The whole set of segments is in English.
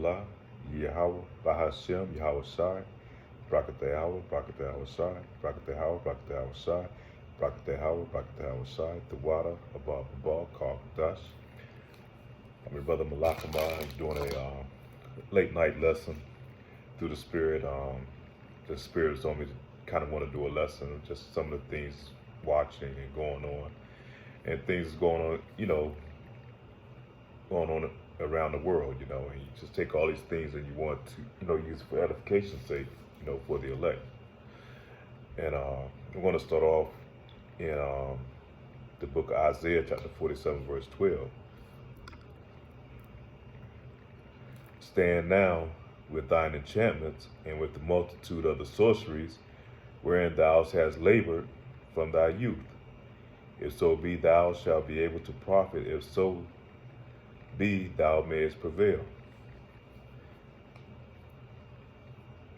Yahushua, Yahweh, Bahashem, Yahweh Shai, Brakatahawa, Brakatahawa Shai, Brakatahawa, Brakatahawa Shai, Brakatahawa, Brakatahawa Shai, the water above the ball, called Dash. I'm your brother Malakama. I'm doing a late night lesson through the Spirit. The Spirit has told me to kind of want to do a lesson, just some of the things watching and going on, and things going on, going on around the world, and you just take all these things and you want to, use for edification's sake, for the elect. And I'm going to start off in the book of Isaiah, chapter 47, verse 12. Stand now with thine enchantments and with the multitude of the sorceries wherein thou hast labored from thy youth. If so be thou shalt be able to profit, if so be thou mayest prevail.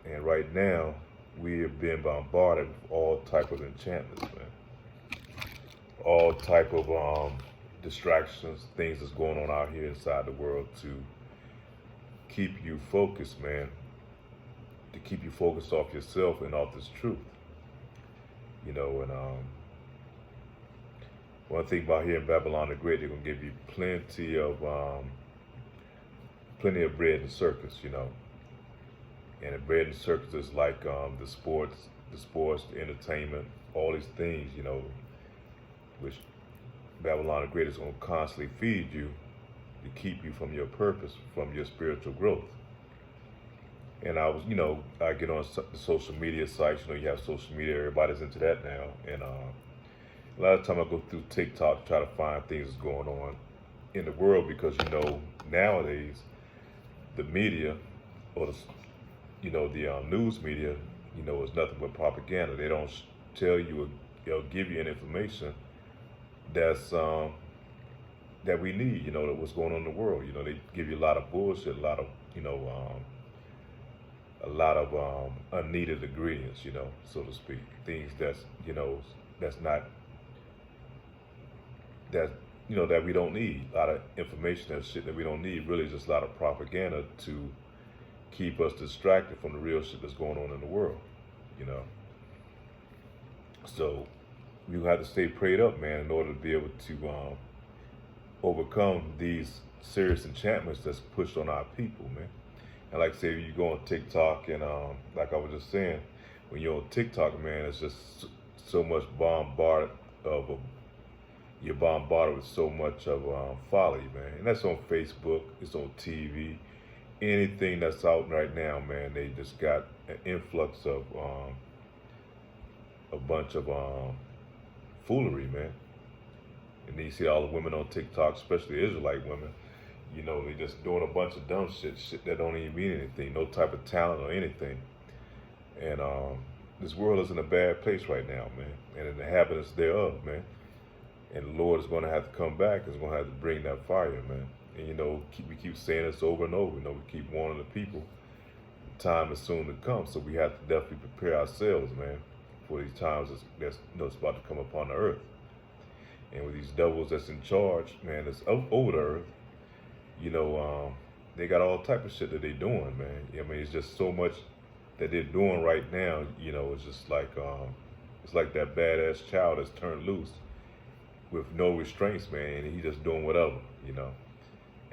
And right now, we have been bombarded with all type of enchantments, man. All type of distractions, things that's going on out here inside the world to keep you focused, man. To keep you focused off yourself and off this truth. And one thing about here in Babylon the Great, they're gonna give you plenty of bread and circus, And the bread and circus is like the sports, the entertainment, all these things, which Babylon the Great is gonna constantly feed you to keep you from your purpose, from your spiritual growth. And I was, I get on the social media sites, you have social media, everybody's into that now. And a lot of time I go through TikTok to try to find things that's going on in the world because, nowadays, the media or the news media, is nothing but propaganda. They don't tell you or give you any information that's that we need, that what's going on in the world. They give you a lot of bullshit, a lot of unneeded ingredients, so to speak. Things that's, that's not, that we don't need. A lot of information and shit that we don't need, really just a lot of propaganda to keep us distracted from the real shit that's going on in the world, So you have to stay prayed up, man, in order to be able to overcome these serious enchantments that's pushed on our people, man. And like I say, you go on TikTok and like I was just saying, when you're on TikTok, man, it's just so much you're bombarded with so much of folly, man. And that's on Facebook, it's on TV, anything that's out right now, man. They just got an influx of a bunch of foolery, man. And then you see all the women on TikTok, especially Israelite women, they just doing a bunch of dumb shit that don't even mean anything, no type of talent or anything. And this world is in a bad place right now, man, and in the inhabitants thereof, man. And the Lord is going to have to come back. He's going to have to bring that fire, man. And, we keep saying this over and over. We keep warning the people. The time is soon to come, so we have to definitely prepare ourselves, man, for these times that's about to come upon the earth. And with these devils that's in charge, man, that's over the earth, they got all type of shit that they doing, man. I mean, it's just so much that they're doing right now, it's just like, it's like that badass child that's turned loose with no restraints, man, and he just doing whatever, And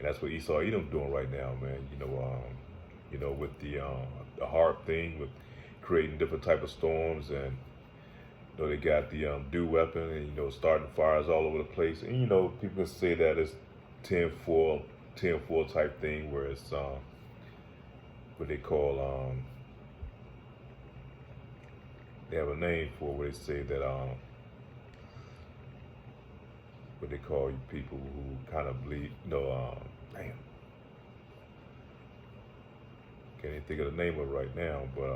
that's what Esau Edom's doing right now, man, with the harp thing, with creating different type of storms, and, they got the dew weapon, and, starting fires all over the place. And, people say that it's 10-4 type thing, where it's what they call they have a name for where they say that what they call you people who kind of believe, damn, can't even think of the name of it right now, but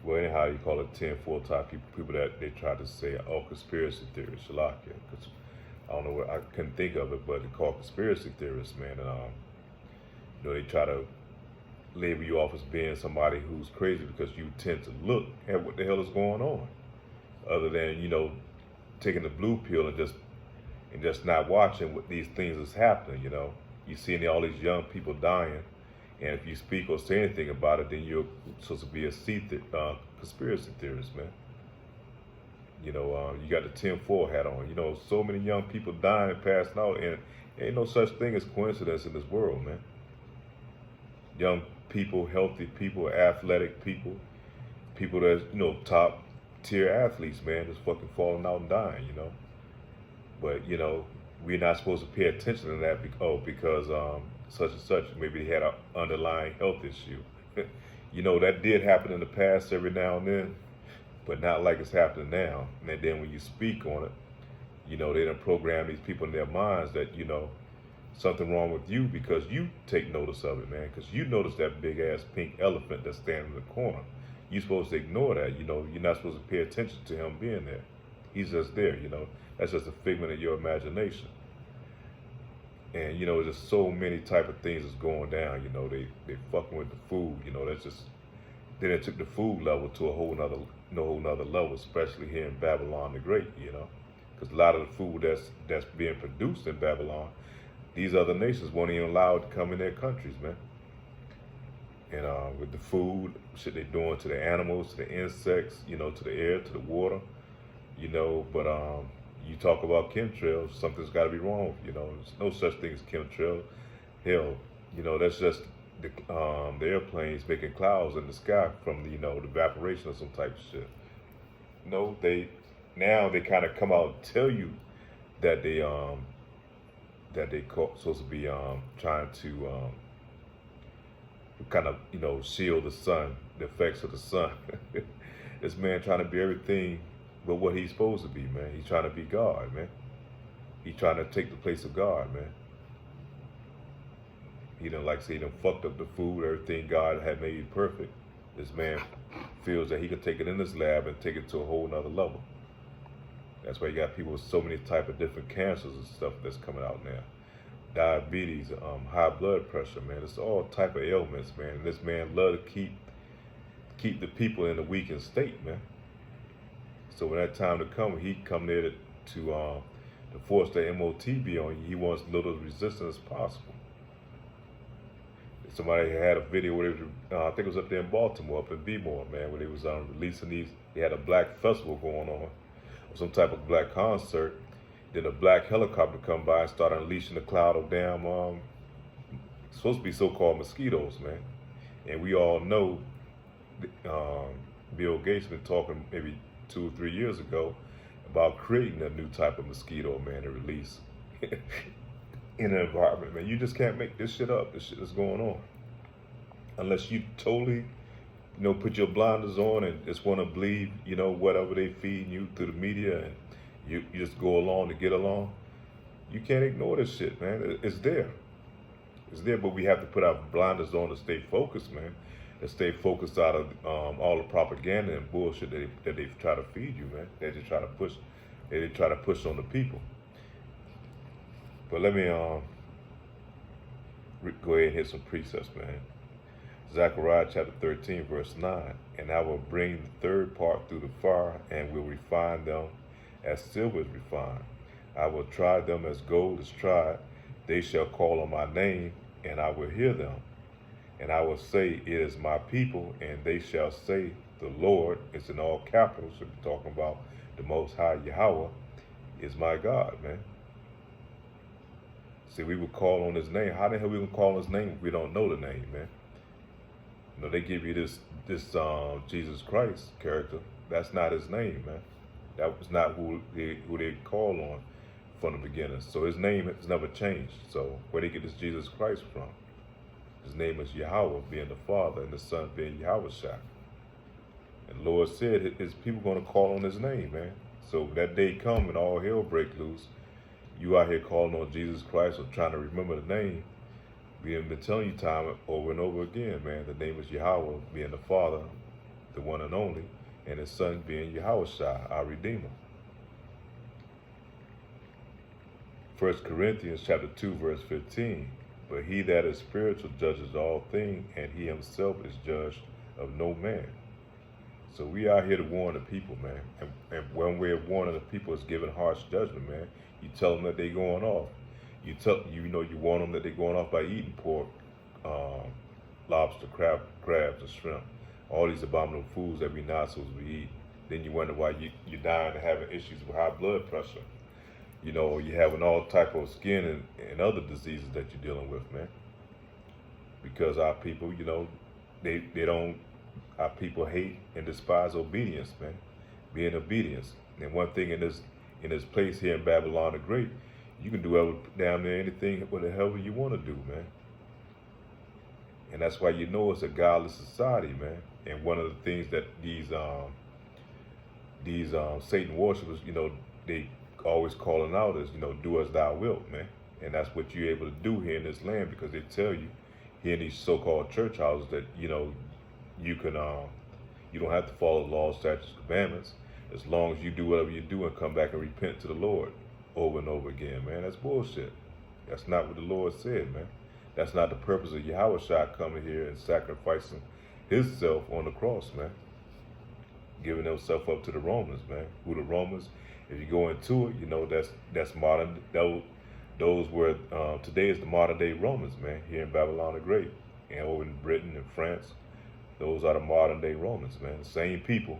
well, anyhow, you call it 10-4 type people that they try to say, conspiracy theorists, Shalakia, because I don't know what, I couldn't think of it, but they call conspiracy theorists, man, and they try to label you off as being somebody who's crazy because you tend to look at what the hell is going on, other than, taking the blue pill and just not watching what these things is happening. You know, you seeing all these young people dying, and if you speak or say anything about it, then you're supposed to be a conspiracy theorist, man. You know, you got the tinfoil hat on. You know, so many young people dying and passing out, and ain't no such thing as coincidence in this world, man. Young people, healthy people, athletic people, people that's, you know, top tier athletes, man, just fucking falling out and dying, you know. But, you know, we're not supposed to pay attention to that because such and such, maybe they had an underlying health issue. You know, that did happen in the past every now and then, but not like it's happening now. And then when you speak on it, you know, they done program these people in their minds that, you know, something wrong with you because you take notice of it, man, because you notice that big ass pink elephant that's standing in the corner. You're supposed to ignore that, you know. You're not supposed to pay attention to him being there. He's just there, you know. That's just a figment of your imagination. And, you know, there's just so many type of things that's going down, you know. They fucking with the food, you know. That's just, then it took the food level to a whole nother level, especially here in Babylon the Great, you know. Because a lot of the food that's being produced in Babylon, these other nations weren't even allowed to come in their countries, man. And with the food, shit they doing to the animals, to the insects, you know, to the air, to the water, you know. But you talk about chemtrails, something's got to be wrong, you know. There's no such thing as chemtrails. Hell, you know, that's just the airplanes making clouds in the sky from the, you know, the evaporation of some type of shit. You know, now they kind of come out and tell you that they supposed to be trying to kind of, you know, shield the sun, the effects of the sun. This man trying to be everything but what he's supposed to be, man. He's trying to be God, man. He's trying to take the place of God, man. He done, like I say, he done fucked up the food, everything God had made perfect. This man feels that he could take it in his lab and take it to a whole nother level. That's why you got people with so many type of different cancers and stuff that's coming out now. Diabetes, high blood pressure, man. It's all type of ailments, man. And this man love to keep the people in a weakened state, man. So when that time to come, he come there to force the MOTB on you. He wants little resistance as possible. Somebody had a video where they was, I think it was up there in Baltimore, up in Bmore, man, where they was releasing these. They had a black festival going on, or some type of black concert. Then a black helicopter come by and start unleashing a cloud of damn, supposed to be so-called mosquitoes, man. And we all know Bill Gates been talking maybe 2 or 3 years ago about creating a new type of mosquito, man, to release in the environment, man. You just can't make this shit up. This shit is going on. Unless you totally, you know, put your blinders on and just want to believe, you know, whatever they feed you through the media, and you just go along to get along. You can't ignore this shit, man. It's there. It's there, but we have to put our blinders on to stay focused, man. And stay focused out of all the propaganda and bullshit that they try to feed you, man. They try to push on the people. But let me go ahead and hit some precepts, man. Zechariah chapter 13, verse 9. And I will bring the third part through the fire, and will refine them as silver is refined. I will try them as gold is tried. They shall call on my name, and I will hear them. And I will say, it is my people, and they shall say, the Lord, it's in all capitals, so we're talking about the Most High Yahweh, is my God, man. See, we would call on his name. How the hell we gonna call on his name if we don't know the name, man? You know, they give you this Jesus Christ character. That's not his name, man. That was not who they call on from the beginning. So his name has never changed. So where they get this Jesus Christ from? His name is Yahweh, being the Father, and the Son being Yahushua. And the Lord said his people going to call on his name, man. So that day come and all hell break loose. You out here calling on Jesus Christ or trying to remember the name. We have been telling you time over and over again, man. The name is Yahweh, being the Father, the one and only, and his Son being Yahushua, our Redeemer. 1 Corinthians chapter 2, verse 15. But he that is spiritual judges all things, and he himself is judged of no man. So we out here to warn the people, man. And one way of warning the people is giving harsh judgment, man. You tell them that they going off. You warn them that they're going off by eating pork, um, lobster, crabs, and shrimp. All these abominable foods that we not supposed to be eating. Then you wonder why you're dying and having issues with high blood pressure. You're having all type of skin and other diseases that you're dealing with, man. Because our people, they don't. Our people hate and despise obedience, man. Being obedience. And one thing in this place here in Babylon the Great, you can do damn near anything whatever you want to do, man. And that's why it's a godless society, man. And one of the things that these Satan worshippers, they always calling out is, do as thou wilt, man. And that's what you're able to do here in this land, because they tell you here in these so-called church houses that, you can you don't have to follow the laws, statutes, commandments, as long as you do whatever you do and come back and repent to the Lord over and over again, man. That's bullshit. That's not what the Lord said, man. That's not the purpose of Yahushua coming here and sacrificing himself on the cross, man. Giving himself up to the Romans, man. Who the Romans, if you go into it, that's modern. Those were today is the modern day Romans, man. Here in Babylon the Great, and over in Britain and France, those are the modern day Romans, man. The same people.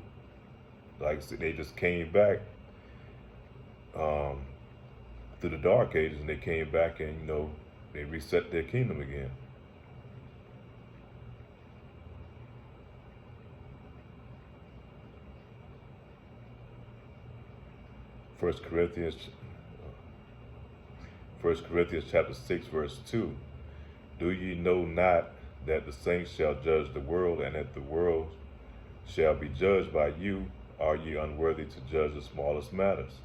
Like I said, they just came back through the Dark Ages, and they came back and they reset their kingdom again. First Corinthians chapter 6, verse 2. Do ye know not that the saints shall judge the world, and that the world shall be judged by you? Are ye unworthy to judge the smallest matters?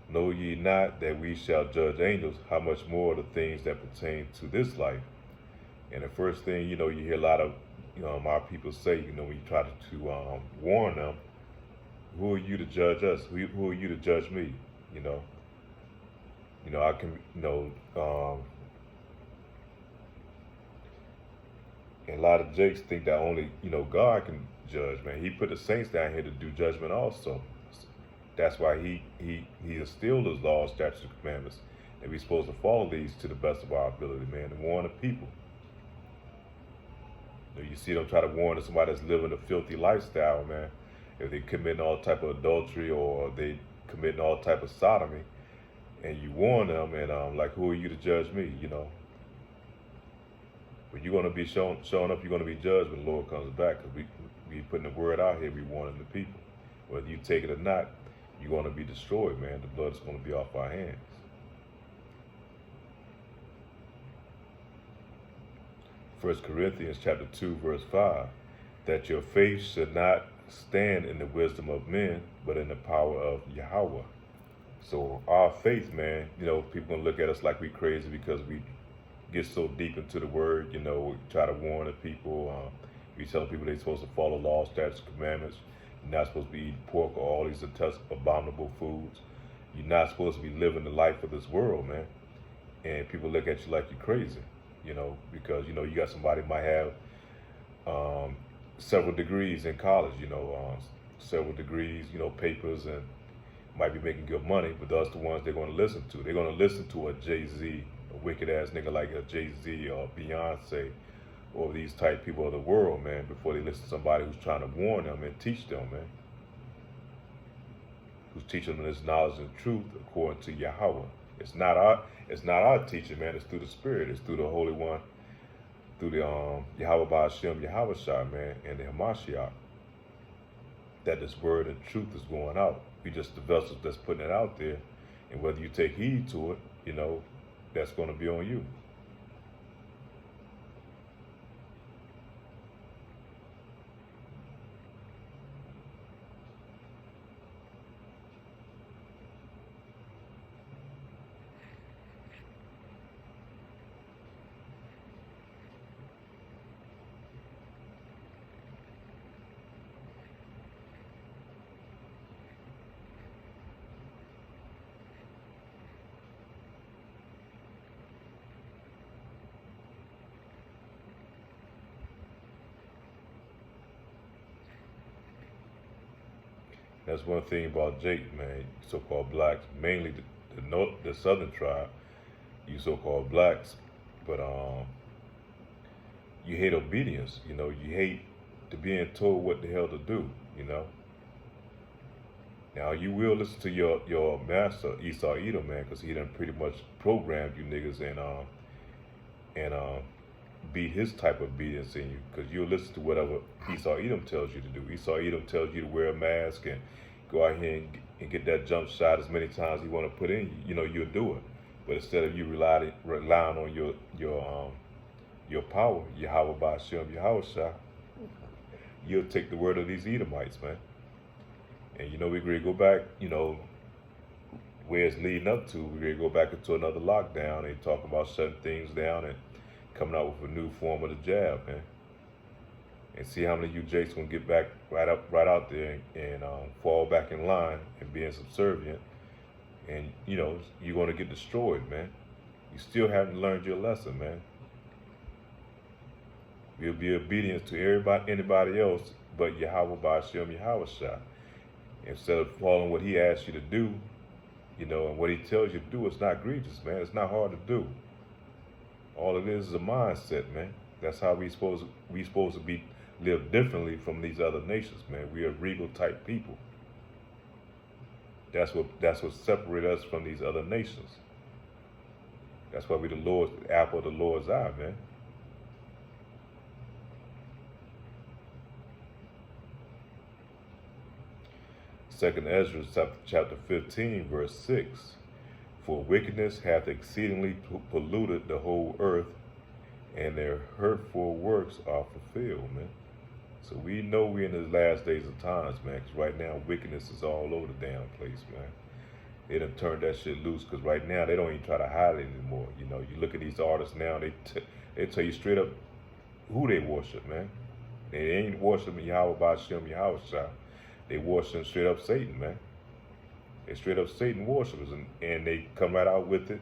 Know ye not that we shall judge angels? How much more the things that pertain to this life? And the first thing, you hear a lot of our people say, when you try to warn them, who are you to judge us? Who are you to judge me? I can, and a lot of jakes think that only, God can judge, man. He put the saints down here to do judgment also. That's why he instilled his laws, statutes, and commandments. And we're supposed to follow these to the best of our ability, man, and warn the people. You see them try to warn somebody that's living a filthy lifestyle, man. If they committing all type of adultery or they committing all type of sodomy, and you warn them, and like, who are you to judge me? But you're gonna be showing up. You're gonna be judged when the Lord comes back, because we putting the word out here. We warning the people. Whether you take it or not, you're gonna be destroyed, man. The blood is gonna be off our hands. First Corinthians chapter 2, verse 5. That your faith should not stand in the wisdom of men, but in the power of Yahweh. So our faith, man, people gonna look at us like we crazy because we get so deep into the word, we try to warn the people. We tell people they're supposed to follow law, statutes, commandments. You're not supposed to be eating pork or all these abominable foods. You're not supposed to be living the life of this world, man. And people look at you like you're crazy, because, you got somebody might have several degrees in college, several degrees, papers, and might be making good money, but that's the ones they're going to listen to. They're going to listen to a Jay-Z, a wicked ass nigga like a Jay-Z or Beyonce, or these type people of the world, man, before they listen to somebody who's trying to warn them and teach them, man. Who's teaching them this knowledge and truth according to Yahweh. It's not our teaching, man. It's through the Spirit. It's through the Holy One, through the Yahweh Ba'Hashem, Yahweh Shai, man, and the Hamashiach, that this word and truth is going out. We just the vessels that's putting it out there, and whether you take heed to it, that's going to be on you. That's one thing about Jake, man. So-called blacks, mainly the southern tribe, you so-called blacks, but you hate obedience. You know, you hate to being told what the hell to do. You know. Now you will listen to your master Esau Edom, man, because he done pretty much programmed you niggas and beat his type of obedience in you, because you'll listen to whatever Esau Edom tells you to do. Esau Edom tells you to wear a mask and go out here and get that jump shot as many times as you want to put in. You know, you'll do it. But instead of you relying on your power, Yahweh Ba'ashem, Yahweh Shah, you'll take the word of these Edomites, man. And you know, we're going to go back, you know, where it's leading up to. We're going to go back into another lockdown. They talk about shutting things down and coming out with a new form of the jab, man. And see how many of you Jakes gonna get back right out there and fall back in line and being subservient. And you know, you're gonna get destroyed, man. You still haven't learned your lesson, man. You'll be obedient to anybody else but Yahweh Ba'ashem, Yahweh Shah. Instead of following what he asks you to do, you know, and what he tells you to do, it's not egregious, man. It's not hard to do. All it is a mindset, man. That's how we supposed to be live differently from these other nations, man. We are regal type people. That's what separates us from these other nations. That's why we the apple of the Lord's eye, man. Second Ezra chapter 15, verse 6. For wickedness hath exceedingly polluted the whole earth, and their hurtful works are fulfilled, man. So we know we're in the last days of times, man, because right now wickedness is all over the damn place, man. They done turned that shit loose, because right now they don't even try to hide it anymore. You know, you look at these artists now, they tell you straight up who they worship, man. They ain't worshiping Yahweh Ba'ashem, Yahweh Shah. They worshiping straight up Satan, man. They straight up Satan worshipers, and they come right out with it.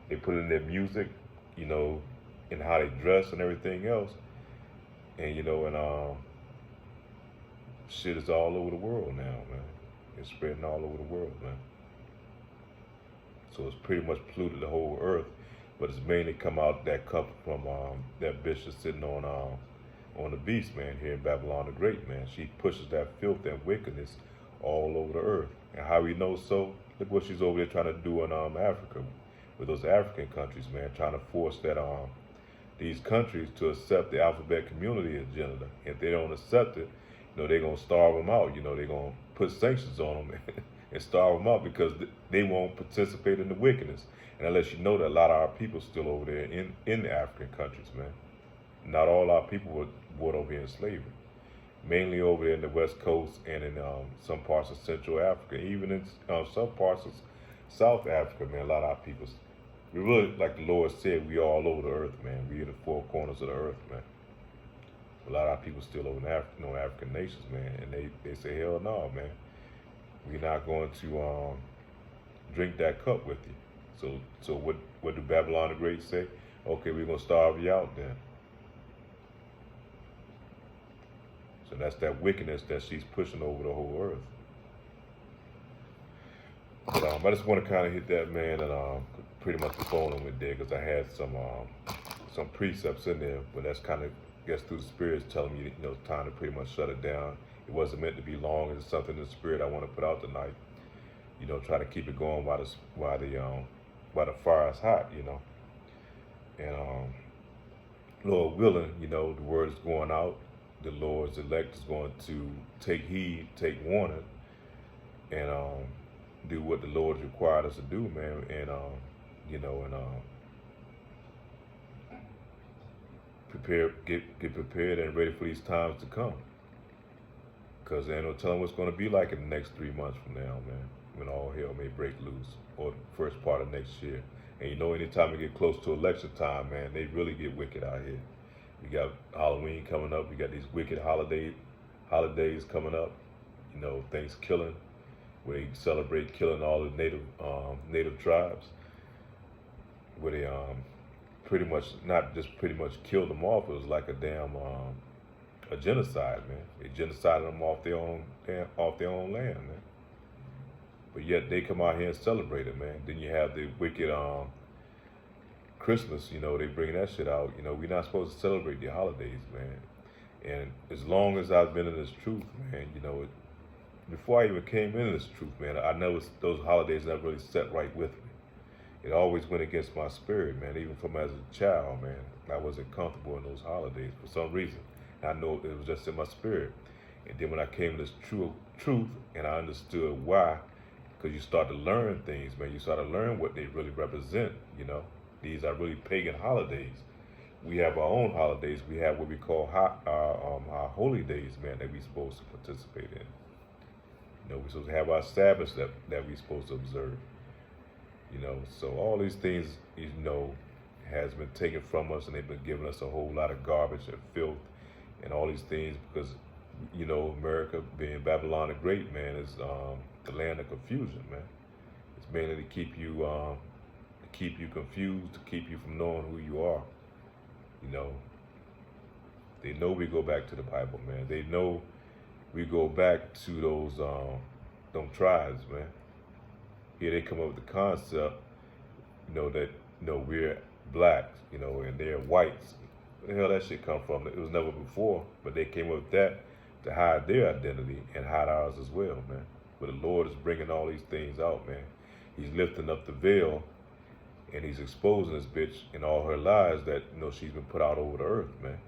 They put it in their music, you know, and how they dress and everything else. And, you know, and shit is all over the world now, man. It's spreading all over the world, man. So it's pretty much polluted the whole earth, but it's mainly come from that bitch that's sitting on the beast, man, here in Babylon the Great, man. She pushes that filth and wickedness all over the earth. And how we know so? Look what she's over there trying to do in Africa, with those African countries, man, trying to force that these countries to accept the alphabet community agenda. If they don't accept it, you know, they're gonna starve them out. You know, they're gonna put sanctions on them and starve them out, because they won't participate in the wickedness. And unless you know that a lot of our people still over there in the African countries, man. Not all our people were born over here in slavery. Mainly over there in the West Coast and in some parts of Central Africa, even in some parts of South Africa, man. A lot of our people, we really, like the Lord said, we all over the earth, man. We in the four corners of the earth, man. A lot of our people still over in African nations, man, and they say, hell no, man. We're not going to drink that cup with you. So what do Babylon the Great say? Okay, we're gonna starve you out then. So that's that wickedness that she's pushing over the whole earth. But I just want to kind of hit that, man, and pretty much the phone with there, because I had some precepts in there, but that's kind of, I guess, through the Spirit telling me, you know, it's time to pretty much shut it down. It wasn't meant to be long. It's something in the Spirit I want to put out tonight. You know, try to keep it going while the fire is hot, you know. And Lord willing, you know, the word is going out. The Lord's elect is going to take heed, take warning, and do what the Lord required us to do, man. And you know, and get prepared and ready for these times to come. Because there ain't no telling what's going to be like in the next 3 months from now, man, when all hell may break loose, or the first part of next year. And you know, anytime we get close to election time, man, they really get wicked out here. We got Halloween coming up. We got these wicked holidays coming up. You know, Thanksgiving, where they celebrate killing all the native tribes, where they pretty much, not just pretty much killed them off. It was like a damn a genocide, man. They genocided them off their own land, man. but yet they come out here and celebrate it, man. Then you have the wicked Christmas, you know, they bring that shit out. You know, we're not supposed to celebrate the holidays, man. And as long as I've been in this truth, man, you know, before I even came into this truth, man, I know those holidays never really set right with me. It always went against my spirit, man. Even from as a child, man, I wasn't comfortable in those holidays for some reason. I know it was just in my spirit. And then when I came to this truth and I understood why, because you start to learn things, man. You start to learn what they really represent, you know. These are really pagan holidays. We have our own holidays. We have what we call our holy days, man, that we're supposed to participate in. You know, we're supposed to have our Sabbaths that we're supposed to observe. You know, so all these things, you know, has been taken from us, and they've been giving us a whole lot of garbage and filth and all these things because, you know, America, being Babylon the Great, man, is the land of confusion, man. It's mainly to keep you confused, to keep you from knowing who you are. You know, they know we go back to the Bible, man. They know we go back to those tribes, man. Here they come up with the concept, you know, that, you know, we're blacks, you know, and they're whites. Where the hell that shit come from? It was never before, but they came up with that to hide their identity and hide ours as well, man. But the Lord is bringing all these things out, man. He's lifting up the veil, and he's exposing this bitch and all her lies that, you know, she's been put out over the earth, man.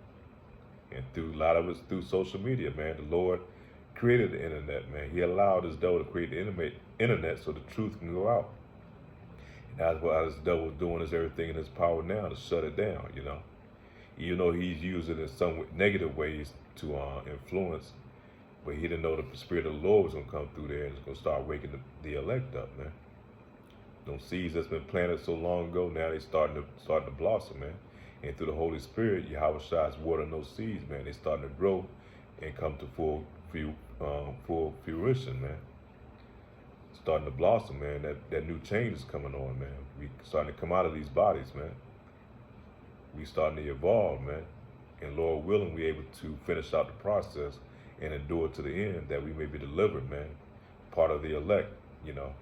And through a lot of it's through social media, man. The Lord created the internet, man. He allowed this devil to create the internet so the truth can go out. And that's what this devil is doing, is everything in his power now to shut it down, you know. Even though he's using it in some negative ways to influence, but he didn't know the Spirit of the Lord was going to come through there and it's going to start waking the elect up, man. Those seeds that's been planted so long ago, now they starting to blossom, man. And through the Holy Spirit, Yahweh Shai is watering those seeds, man. They starting to grow and come to full fruition, man. Starting to blossom, man. That new change is coming on, man. We starting to come out of these bodies, man. We starting to evolve, man. And Lord willing, we able to finish out the process and endure to the end, that we may be delivered, man. Part of the elect, you know,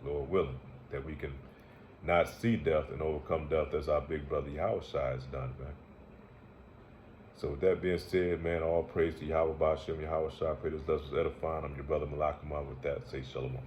Lord willing, that we can not see death and overcome death as our big brother Yahweh Shai has done, man. So with that being said, man, all praise to Yahweh Ba'ashem, Yahweh Shai. Pray this lesson is edifying. I'm your brother Malakama. With that, say shalom.